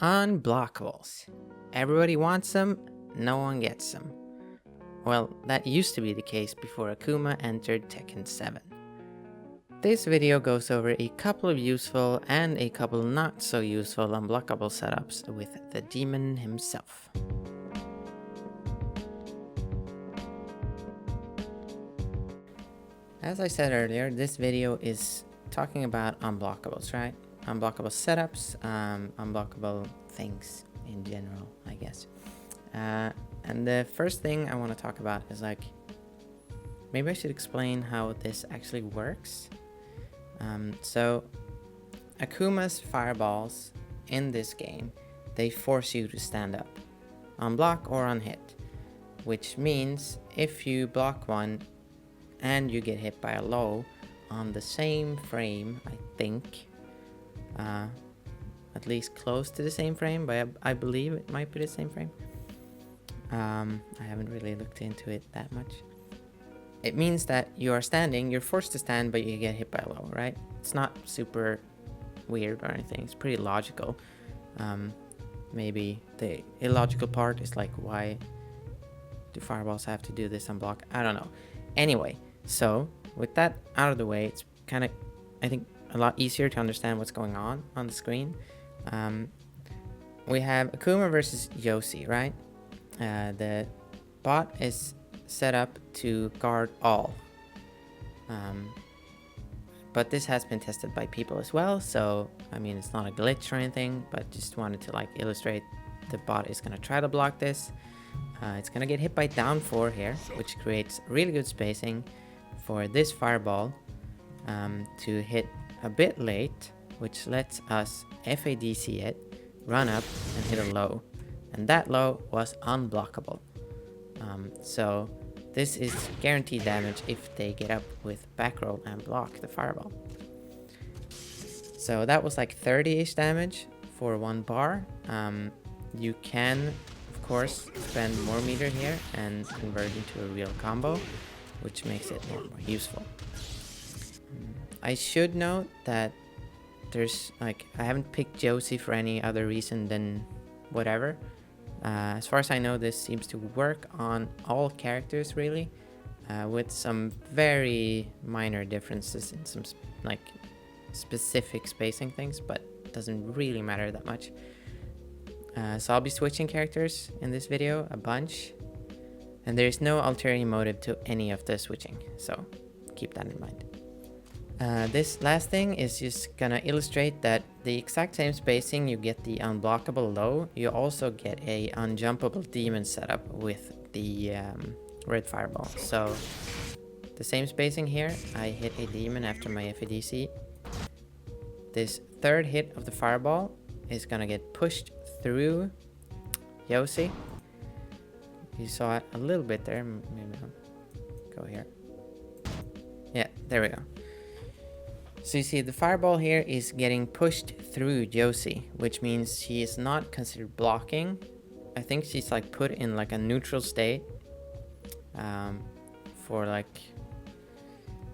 Unblockables. Everybody wants them, no one gets them. Well, that used to be the case before Akuma entered Tekken 7. This video goes over a couple of useful and a couple not so useful unblockable setups with the demon himself. As I said earlier, this video is talking about unblockables, right? Unblockable setups, unblockable things in general, I guess. And the first thing I want to talk about is maybe I should explain how this actually works. So Akuma's fireballs in this game, they force you to stand up, on block or on hit, which means if you block one and you get hit by a low on the same frame, I think, at least close to the same frame, but I believe it might be the same frame. I haven't really looked into it that much. It means that you are standing, you're forced to stand, but you get hit by a low, right? It's not super weird or anything, it's pretty logical. Maybe the illogical part is like, why do fireballs have to do this on block? I don't know. Anyway, so with that out of the way, it's kind of, I think, a lot easier to understand what's going on the screen. We have Akuma versus Yoshi, right? The bot is set up to guard all. But this has been tested by people as well, so I mean, it's not a glitch or anything, but just wanted to illustrate the bot is gonna try to block this. It's gonna get hit by down 4 here, which creates really good spacing for this fireball to hit a bit late, which lets us FADC it, run up and hit a low, and that low was unblockable. So this is guaranteed damage if they get up with back roll and block the fireball. So that was like 30-ish damage for one bar. You can, of course, spend more meter here and convert into a real combo, which makes it more useful. I should note that there's I haven't picked Josie for any other reason than whatever. As far as I know, this seems to work on all characters really, with some very minor differences in some specific spacing things, but it doesn't really matter that much. So I'll be switching characters in this video a bunch, and there is no ulterior motive to any of the switching, so keep that in mind. This last thing is just gonna illustrate that the exact same spacing you get the unblockable low, you also get a unjumpable demon setup with the red fireball. So the same spacing here, I hit a demon after my FADC. This third hit of the fireball is gonna get pushed through Yoshi. You saw it a little bit there, maybe I'll go here. Yeah, there we go. So you see the fireball here is getting pushed through Yoshi, which means she is not considered blocking. I think she's put in a neutral state for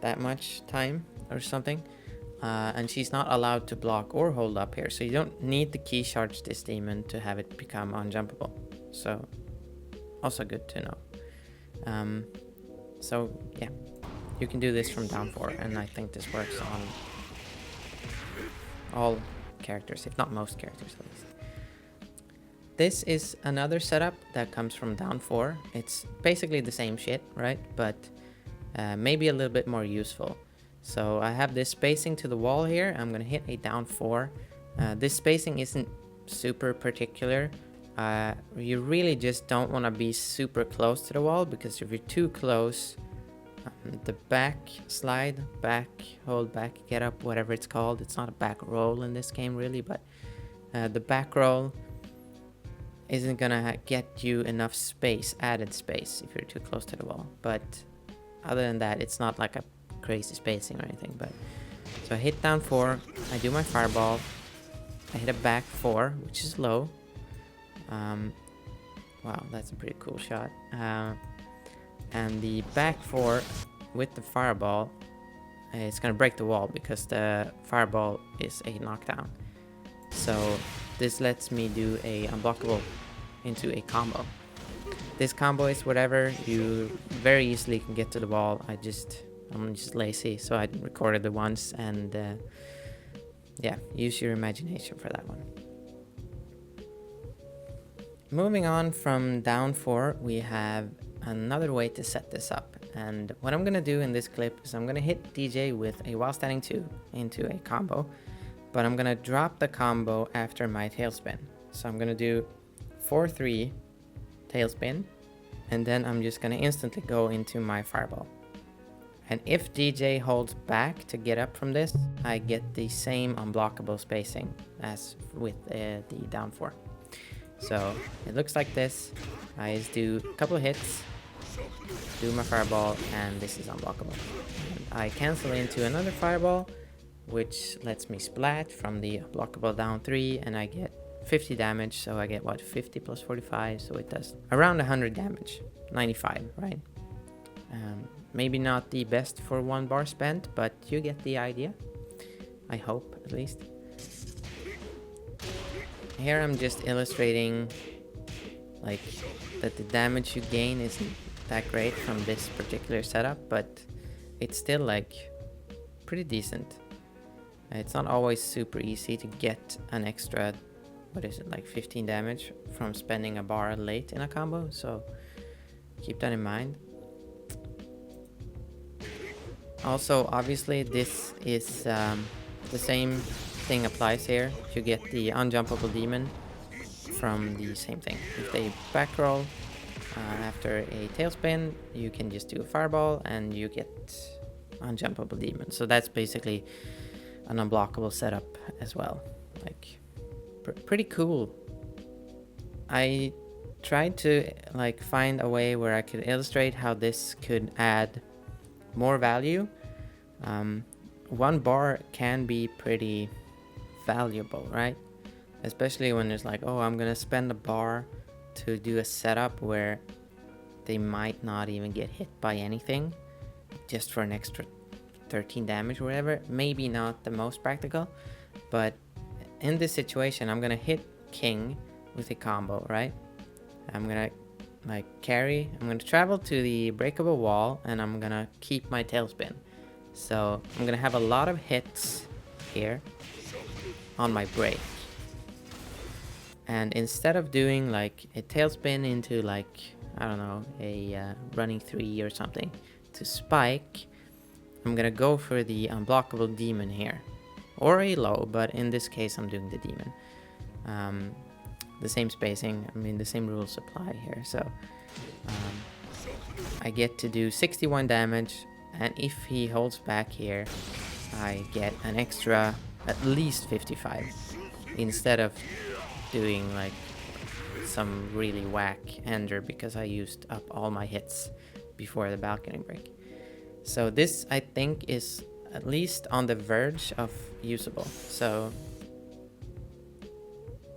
that much time or something. And she's not allowed to block or hold up here. So you don't need the key charge this demon to have it become unjumpable. So also good to know. So yeah. You can do this from down 4, and I think this works on all characters, if not most characters at least. This is another setup that comes from down 4. It's basically the same shit, right? But maybe a little bit more useful. So I have this spacing to the wall here. I'm gonna hit a down 4. This spacing isn't super particular. You really just don't want to be super close to the wall, because if you're too close, the back slide, back hold, back get up, whatever it's called, it's not a back roll in this game really, but the back roll isn't gonna get you enough space, added space, if you're too close to the wall. But other than that, it's not like a crazy spacing or anything. But so I hit down 4, I do my fireball, I hit a back 4, which is low. Wow, that's a pretty cool shot. And the back 4 with the fireball, it's gonna break the wall because the fireball is a knockdown. So this lets me do a unblockable into a combo. This combo is whatever, you very easily can get to the wall. I'm just lazy, so I recorded it once, and yeah, use your imagination for that one. Moving on from down 4, we have another way to set this up. And what I'm gonna do in this clip is I'm gonna hit DJ with a while standing 2 into a combo, but I'm gonna drop the combo after my tailspin. So I'm gonna do 4-3 tailspin, and then I'm just gonna instantly go into my fireball. And if DJ holds back to get up from this, I get the same unblockable spacing as with the down 4. So it looks like this. I just do a couple of hits, do my fireball, and this is unblockable. And I cancel into another fireball, which lets me splat from the unblockable down 3, and I get 50 damage. So I get what, 50 plus 45, so it does around 100 damage, 95, right? Maybe not the best for 1 bar spent, but you get the idea. I hope, at least. Here I'm just illustrating like that the damage you gain isn't that great from this particular setup, but it's still like pretty decent. It's not always super easy to get an extra, what is it, like 15 damage from spending a bar late in a combo, so keep that in mind. Also, obviously this is the same thing applies here. You get the unjumpable demon from the same thing. If they back roll after a tailspin, you can just do a fireball and you get unjumpable demon. So that's basically an unblockable setup as well. Like pretty cool. I tried to like find a way where I could illustrate how this could add more value. 1 bar can be pretty valuable, right? Especially when it's like, oh, I'm gonna spend a bar to do a setup where they might not even get hit by anything, just for an extra 13 damage or whatever. Maybe not the most practical, but in this situation I'm gonna hit king with a combo, right? I'm gonna like carry, I'm gonna travel to the breakable wall, and I'm gonna keep my tailspin. So I'm gonna have a lot of hits here on my break, and instead of doing like a tailspin into like, I don't know, a running 3 or something to spike, I'm gonna go for the unblockable demon here, or a low, but in this case I'm doing the demon. The same spacing, I mean the same rules apply here. So I get to do 61 damage, and if he holds back here, I get an extra at least 55 instead of doing like some really whack ender because I used up all my hits before the balcony break. So this, I think, is at least on the verge of usable. So,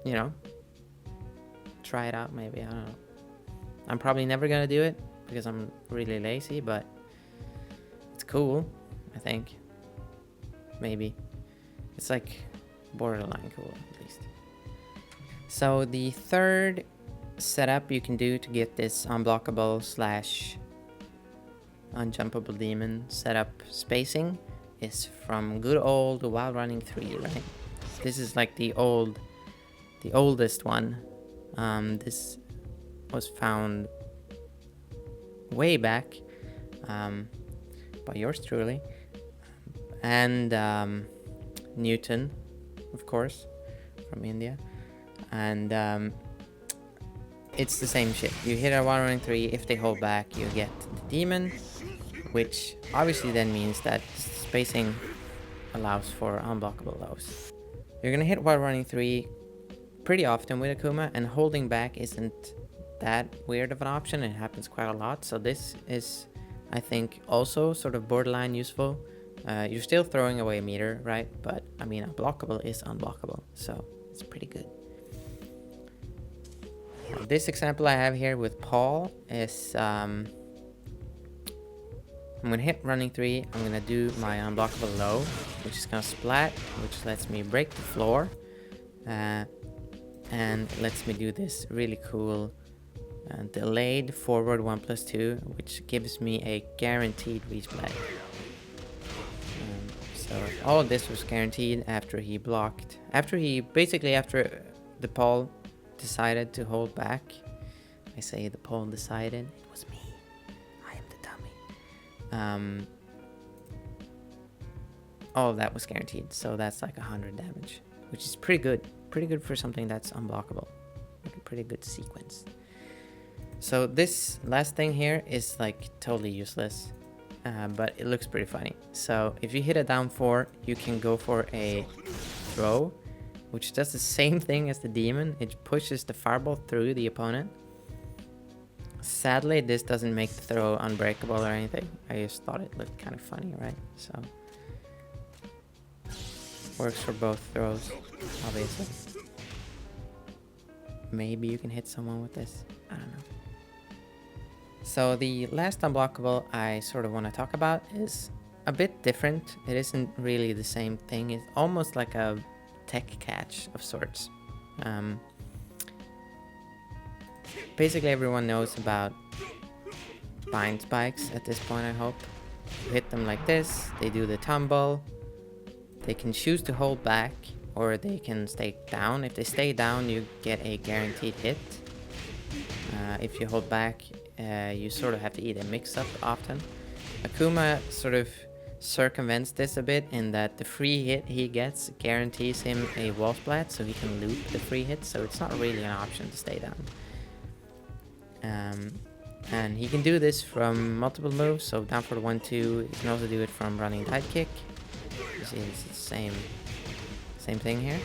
you know, try it out maybe, I don't know. I'm probably never gonna do it because I'm really lazy, but it's cool, I think. Maybe. It's like borderline cool, at least. So the third setup you can do to get this unblockable slash unjumpable demon setup spacing is from good old while running 3, right? This is like the oldest one. This was found way back by yours truly, and Newton, of course, from India. And it's the same shit. You hit a while running 3, if they hold back you get the demon, which obviously then means that spacing allows for unblockable lows. You're gonna hit while running 3 pretty often with Akuma, and holding back isn't that weird of an option. It happens quite a lot. So this is, I think, also sort of borderline useful. You're still throwing away a meter, right? But I mean, unblockable is unblockable, so it's pretty good. This example I have here with Paul is I'm gonna hit running 3, I'm gonna do my unblockable low, which is gonna splat, which lets me break the floor, and it lets me do this really cool delayed forward 1+2, which gives me a guaranteed resplay. So all of this was guaranteed after he blocked. After the Paul decided to hold back. I say the Paul decided. It was me. I am the dummy. All of that was guaranteed. So that's like 100 damage, which is pretty good. Pretty good for something that's unblockable. Like a pretty good sequence. So this last thing here is like totally useless. But it looks pretty funny. So if you hit a down 4, you can go for a throw, which does the same thing as the demon. It pushes the fireball through the opponent. Sadly, this doesn't make the throw unbreakable or anything. I just thought it looked kind of funny, right? So works for both throws, obviously. Maybe you can hit someone with this. I don't know. So the last unblockable I sort of want to talk about is a bit different. It isn't really the same thing. It's almost like a tech catch of sorts. Basically everyone knows about bind spikes at this point, I hope. You hit them like this, they do the tumble. They can choose to hold back or they can stay down. If they stay down, you get a guaranteed hit. If you hold back, you sort of have to eat a mix-up often. Akuma sort of circumvents this a bit in that the free hit he gets guarantees him a wall splat, so he can loop the free hit, so it's not really an option to stay down. And he can do this from multiple moves, so down for the 1-2. You can also do it from running dive kick. You see, it's the same thing here.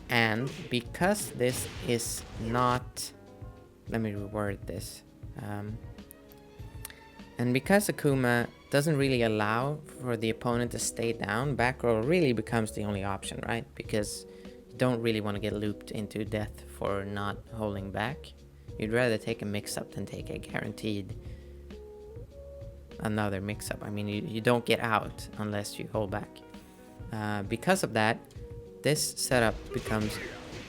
And because this is not... Let me reword this. And because Akuma doesn't really allow for the opponent to stay down, back roll really becomes the only option, right? Because you don't really want to get looped into death for not holding back. You'd rather take a mix-up than take a guaranteed another mix-up. I mean, you don't get out unless you hold back. Because of that, this setup becomes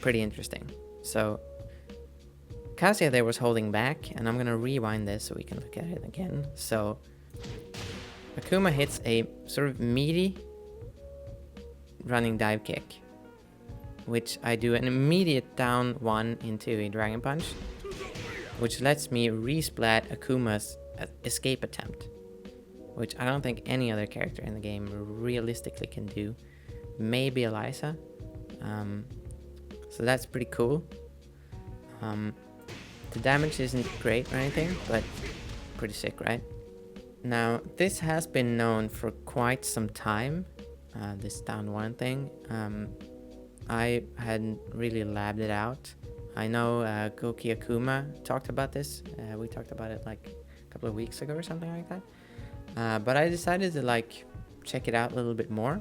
pretty interesting. So Kazuya there was holding back, and I'm going to rewind this so we can look at it again. So Akuma hits a sort of meaty running dive kick, which I do an immediate down 1 into a dragon punch, which lets me resplat Akuma's escape attempt, which I don't think any other character in the game realistically can do. Maybe Eliza. So that's pretty cool. The damage isn't great or anything, but pretty sick, right? Now, this has been known for quite some time, this down 1 thing. I hadn't really labbed it out. I know Goki Akuma talked about this. We talked about it like a couple of weeks ago or something like that. But I decided to like check it out a little bit more,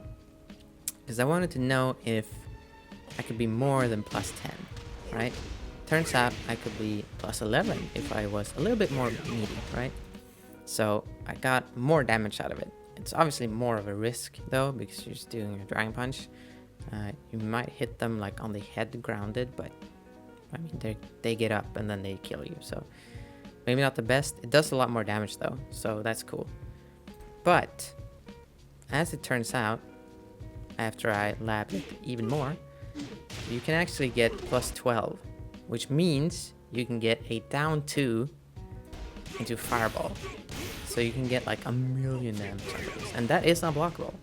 because I wanted to know if I could be more than +10, right? Turns out I could be +11 if I was a little bit more meaty, right? So I got more damage out of it. It's obviously more of a risk though, because you're just doing a dragon punch. You might hit them like on the head grounded, but I mean they get up and then they kill you. So maybe not the best. It does a lot more damage though, so that's cool. But as it turns out, after I labbed it even more, you can actually get +12, which means you can get a down 2 into fireball. So you can get like 1,000,000 damage on this, and that is unblockable.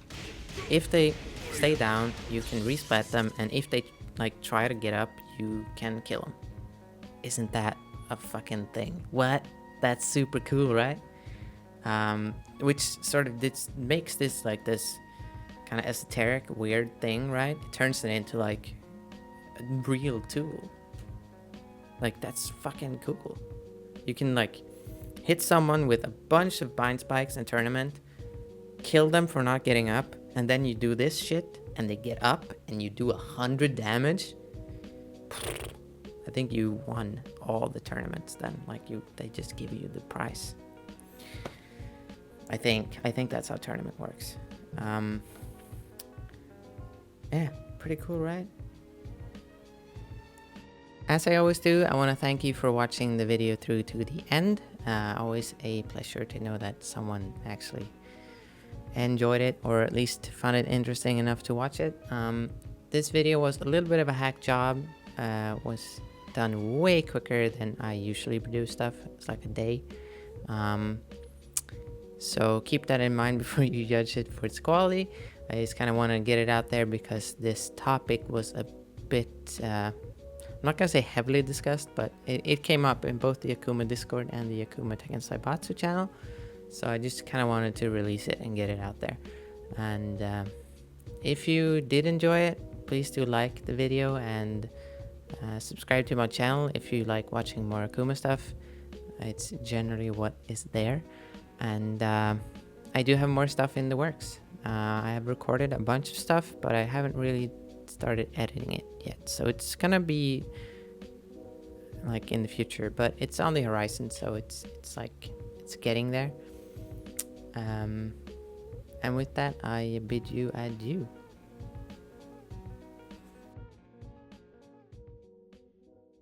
If they stay down, you can resplat them, and if they like try to get up, you can kill them. Isn't that a fucking thing? What? That's super cool, right? Which sort of makes this like this kind of esoteric weird thing, right? It turns it into like a real tool. Like, that's fucking cool. You can like hit someone with a bunch of bind spikes in a tournament, kill them for not getting up, and then you do this shit and they get up and you do 100 damage. I think you won all the tournaments then. Like, they just give you the prize. I think that's how tournament works. Yeah, pretty cool, right? as I always do, I want to thank you for watching the video through to the end. Always a pleasure to know that someone actually enjoyed it, or at least found it interesting enough to watch it. This video was a little bit of a hack job. Was done way quicker than I usually produce stuff. It's like a day. So keep that in mind before you judge it for its quality. I just kind of want to get it out there because this topic was a bit, I'm not going to say heavily discussed, but it came up in both the Akuma Discord and the Akuma Tekken Saibatsu channel. So I just kind of wanted to release it and get it out there. And if you did enjoy it, please do like the video and subscribe to my channel if you like watching more Akuma stuff. It's generally what is there. And I do have more stuff in the works. I have recorded a bunch of stuff, but I haven't really started editing it yet. So it's gonna be like in the future, but it's on the horizon. So it's like it's getting there. And with that, I bid you adieu.